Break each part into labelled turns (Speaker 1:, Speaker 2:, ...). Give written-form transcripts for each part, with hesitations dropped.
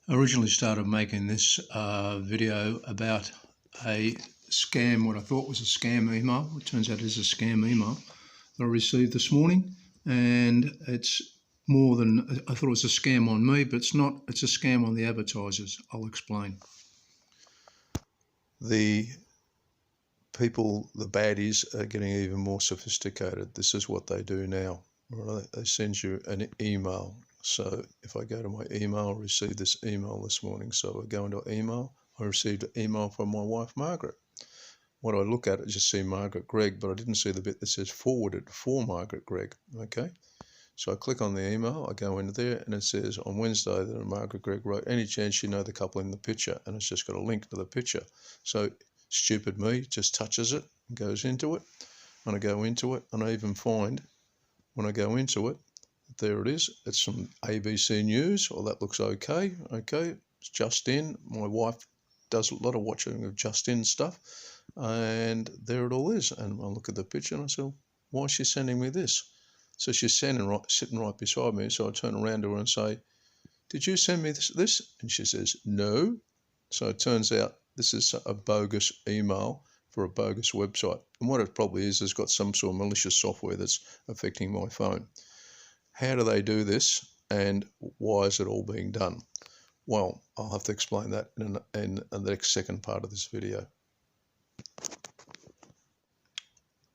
Speaker 1: I originally started making this video about a scam, what I thought was a scam email. It turns out it is a scam email that I received this morning, and it's more than, I thought it was a scam on me, but it's not. It's a scam on the advertisers. I'll explain.
Speaker 2: The people, the baddies, are getting even more sophisticated. This is what they do now. Right? They send you an email. So if I go to my email, I received this email this morning. So I go into email, I received an email from my wife, Margaret. What I look at, I just see Margaret Gregg, but I didn't see the bit that says forwarded for Margaret Gregg. Okay. So I click on the email, I go into there, and it says on Wednesday that Margaret Gregg wrote, any chance you know the couple in the picture? And it's just got a link to the picture. So stupid me just touches it and goes into it. And I go into it, and I even find, when I go into it, there it is. It's from ABC News. Well, that looks okay. Okay, it's just in. My wife does a lot of watching of just in stuff. And there it all is. And I look at the picture and I say, why is she sending me this? So she's sitting right beside me. So I turn around to her and say, did you send me this? And she says, no. So it turns out this is a bogus email for a bogus website. And what it probably is got some sort of malicious software that's affecting my phone. How do they do this, and why is it all being done? Well, I'll have to explain that in the next second part of this video.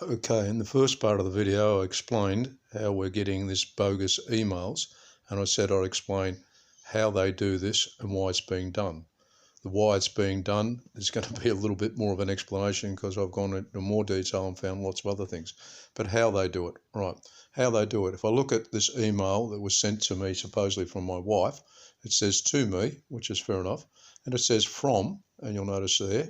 Speaker 2: Okay, in the first part of the video, I explained how we're getting this bogus emails, and I said I'd explain how they do this and why it's being done. The why it's being done is going to be a little bit more of an explanation because I've gone into more detail and found lots of other things. But how they do it, right? How they do it. If I look at this email that was sent to me supposedly from my wife, it says to me, which is fair enough, and it says from, and you'll notice there,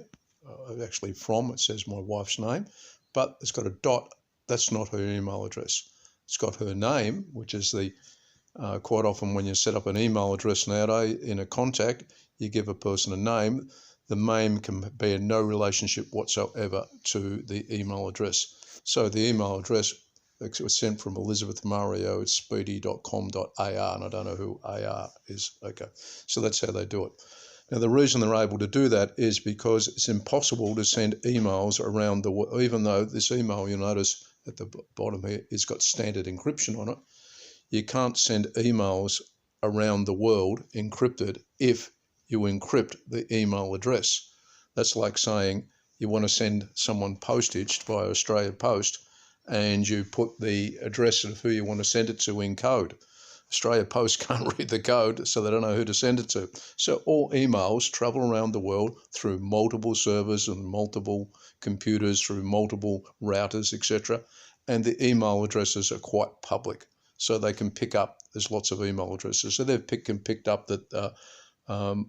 Speaker 2: actually from, it says my wife's name, but it's got a dot. That's not her email address. It's got her name, which is the quite often when you set up an email address nowadays in a contact, you give a person a name. The name can be in no relationship whatsoever to the email address. So the email address, it was sent from Elizabeth Mario at speedy.com.ar, and I don't know who AR is. Okay, so that's how they do it. Now, the reason they're able to do that is because it's impossible to send emails around the world, even though this email, you'll notice at the bottom here, it's got standard encryption on it. You can't send emails around the world encrypted if you encrypt the email address. That's like saying you want to send someone postage by Australia Post and you put the address of who you want to send it to in code. Australia Post can't read the code, so they don't know who to send it to. So all emails travel around the world through multiple servers and multiple computers, through multiple routers, etc. And the email addresses are quite public. So they can pick up, there's lots of email addresses. So they've picked up that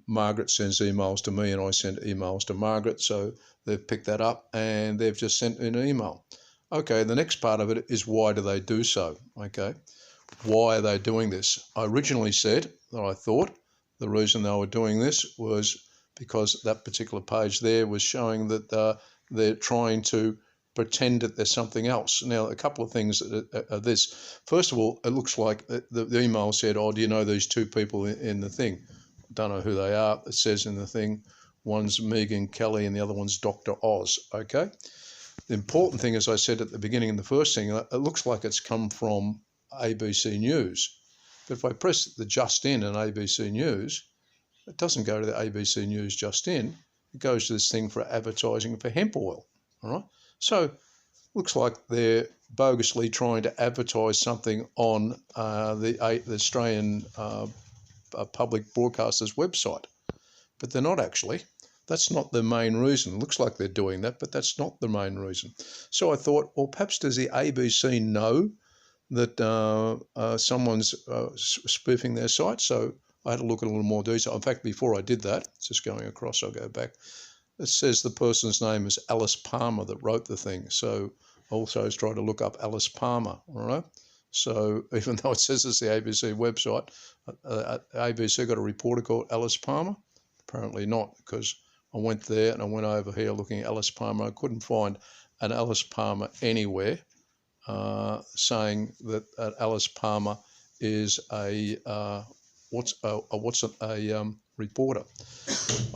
Speaker 2: Margaret sends emails to me and I send emails to Margaret. So they've picked that up and they've just sent an email. Okay, the next part of it is why do they do so? Okay, why are they doing this? I originally said that I thought the reason they were doing this was because that particular page there was showing that they're trying to pretend that there's something else. Now, a couple of things are this. First of all, it looks like the email said, oh, do you know these two people in the thing? Don't know who they are. It says in the thing, one's Megan Kelly and the other one's Dr. Oz, okay? The important thing, as I said at the beginning in the first thing, it looks like it's come from ABC News. But if I press the just in ABC News, it doesn't go to the ABC News just in. It goes to this thing for advertising for hemp oil, all right? So looks like they're bogusly trying to advertise something on the Australian public broadcaster's website, but they're not actually. That's not the main reason. It looks like they're doing that, but that's not the main reason. So I thought, well, perhaps does the ABC know that someone's spoofing their site? So I had to look at a little more detail. In fact, before I did that, just going across, I'll go back. It says the person's name is Alice Palmer that wrote the thing. So also I was trying to look up Alice Palmer, all right? So even though it says it's the ABC website, ABC got a reporter called Alice Palmer? Apparently not, because I went there and I went over here looking at Alice Palmer. I couldn't find an Alice Palmer anywhere saying that Alice Palmer is a what's a reporter.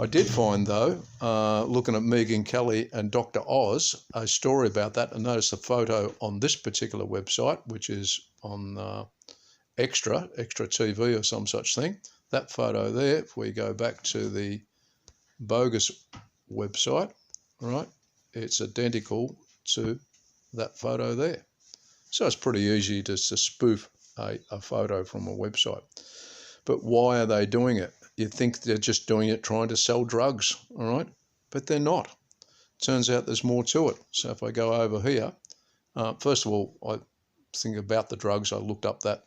Speaker 2: I did find, though, looking at Megan Kelly and Dr. Oz, a story about that, and notice the photo on this particular website, which is on Extra TV or some such thing. That photo there, if we go back to the bogus website, right, it's identical to that photo there. So it's pretty easy just to spoof a photo from a website. But why are they doing it? You think they're just doing it trying to sell drugs, all right? But they're not. Turns out there's more to it. So if I go over here, first of all, I think about the drugs. I looked up that,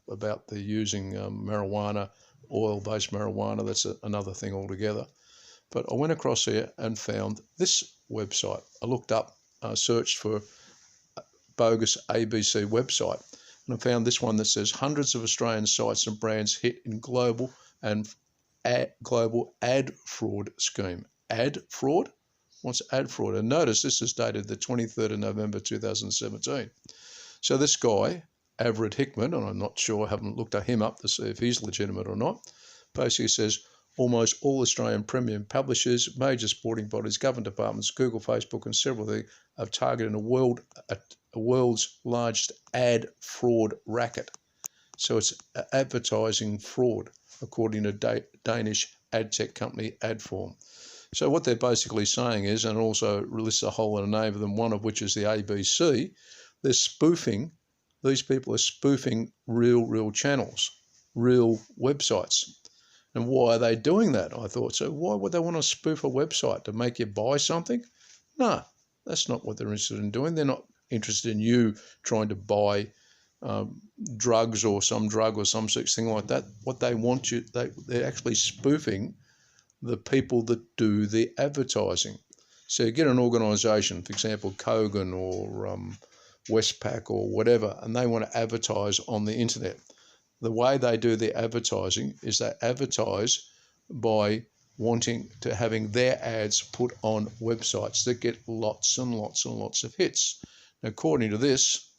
Speaker 2: about the using marijuana, oil-based marijuana. That's another thing altogether. But I went across here and found this website. I looked up, searched for bogus ABC website, and I found this one that says hundreds of Australian sites and brands hit in global ad fraud scheme. Ad fraud? What's ad fraud? And notice this is dated the 23rd of November 2017. So this guy, Everett Hickman, and I'm not sure, I haven't looked at him up to see if he's legitimate or not, basically says almost all Australian premium publishers, major sporting bodies, government departments, Google, Facebook, and several others have targeted a world's largest ad fraud racket. So it's advertising fraud, according to Danish ad tech company Adform. So what they're basically saying is, and also lists a whole lot of name of them, one of which is the ABC, they're spoofing, these people are spoofing real channels, real websites. And why are they doing that? I thought, so why would they want to spoof a website? To make you buy something? No, that's not what they're interested in doing. They're not interested in you trying to buy drugs or some drug or some such thing like that. What they want you, they're actually spoofing the people that do the advertising. So you get an organisation, for example, Kogan or Westpac or whatever, and they want to advertise on the internet. The way they do their advertising is they advertise by wanting to having their ads put on websites that get lots and lots and lots of hits. Now, according to this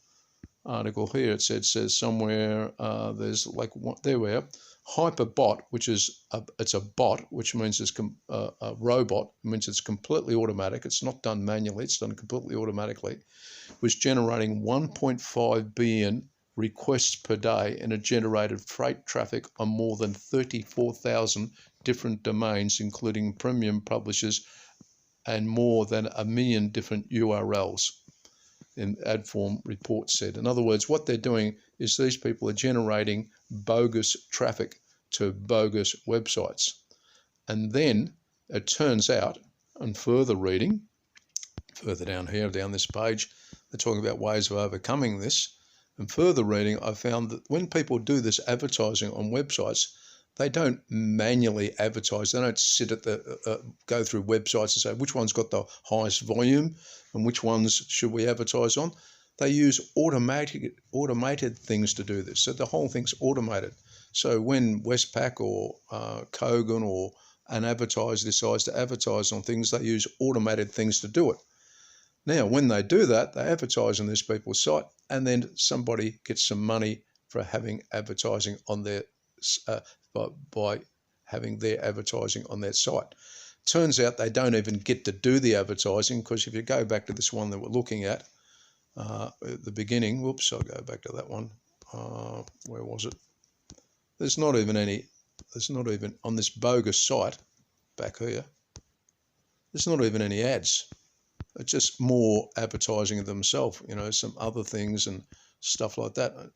Speaker 2: article here, it says somewhere there's like, there we are, Hyperbot, which is it's a bot, which means it's a robot, means it's completely automatic. It's not done manually, it's done completely automatically, was generating 1.5 billion requests per day, and it generated freight traffic on more than 34,000 different domains, including premium publishers and more than 1 million different URLs, in Adform report said. In other words, what they're doing is these people are generating bogus traffic to bogus websites. And then it turns out, on further reading, further down here, down this page, they're talking about ways of overcoming this. And further reading, I found that when people do this advertising on websites, they don't manually advertise. They don't sit at the go through websites and say which one's got the highest volume and which ones should we advertise on. They use automated things to do this. So the whole thing's automated. So when Westpac or Kogan or an advertiser decides to advertise on things, they use automated things to do it. Now, when they do that, they advertise on this people's site, and then somebody gets some money for having advertising on their by having their advertising on their site. Turns out they don't even get to do the advertising, because if you go back to this one that we're looking at the beginning, whoops, I'll go back to that one. Where was it? There's not even on this bogus site back here, there's not even any ads. It's just more advertising of themselves, some other things and stuff like that.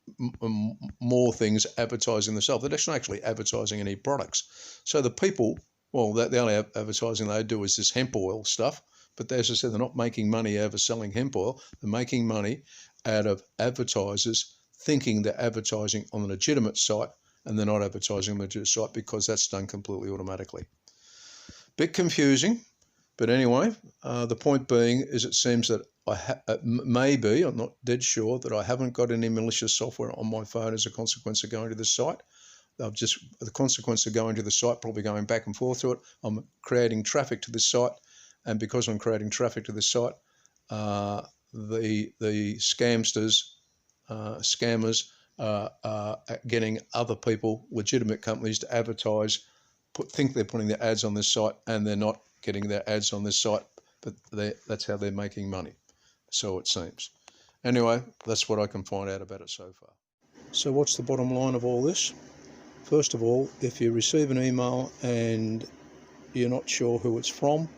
Speaker 2: More things advertising themselves. They're not actually advertising any products. So the people, well, the only advertising they do is this hemp oil stuff. But as I said, they're not making money out of selling hemp oil. They're making money out of advertisers thinking they're advertising on a legitimate site, and they're not advertising on a legitimate site because that's done completely automatically. Bit confusing. But anyway, the point being is it seems that maybe, I'm not dead sure, that I haven't got any malicious software on my phone as a consequence of going to the site. The consequence of going to the site, probably going back and forth to it, I'm creating traffic to the site. And because I'm creating traffic to the site, the scammers getting other people, legitimate companies, to advertise, think they're putting their ads on this site, and they're not getting their ads on this site, but that's how they're making money. So it seems. Anyway, that's what I can find out about it so far. So what's the bottom line of all this? First of all, if you receive an email and you're not sure who it's from,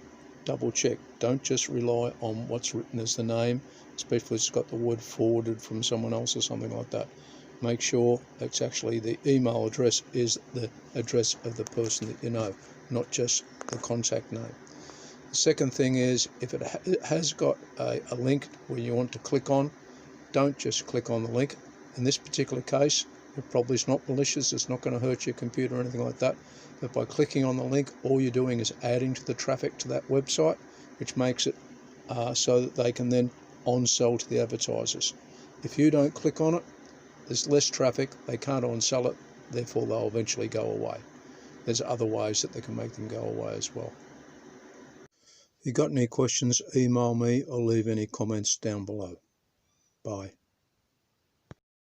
Speaker 2: double check. Don't just rely on what's written as the name, especially if it's got the word forwarded from someone else or something like that. Make sure it's actually the email address is the address of the person that you know, not just the contact name. The second thing is, if it has got a link where you want to click on, don't just click on the link. In this particular case, it probably is not malicious, it's not going to hurt your computer or anything like that, but by clicking on the link, all you're doing is adding to the traffic to that website, which makes it so that they can then on-sell to the advertisers. If you don't click on it, there's less traffic, they can't on-sell it, therefore they'll eventually go away. There's other ways that they can make them go away as well. If you've got any questions, email me or leave any comments down below. Bye.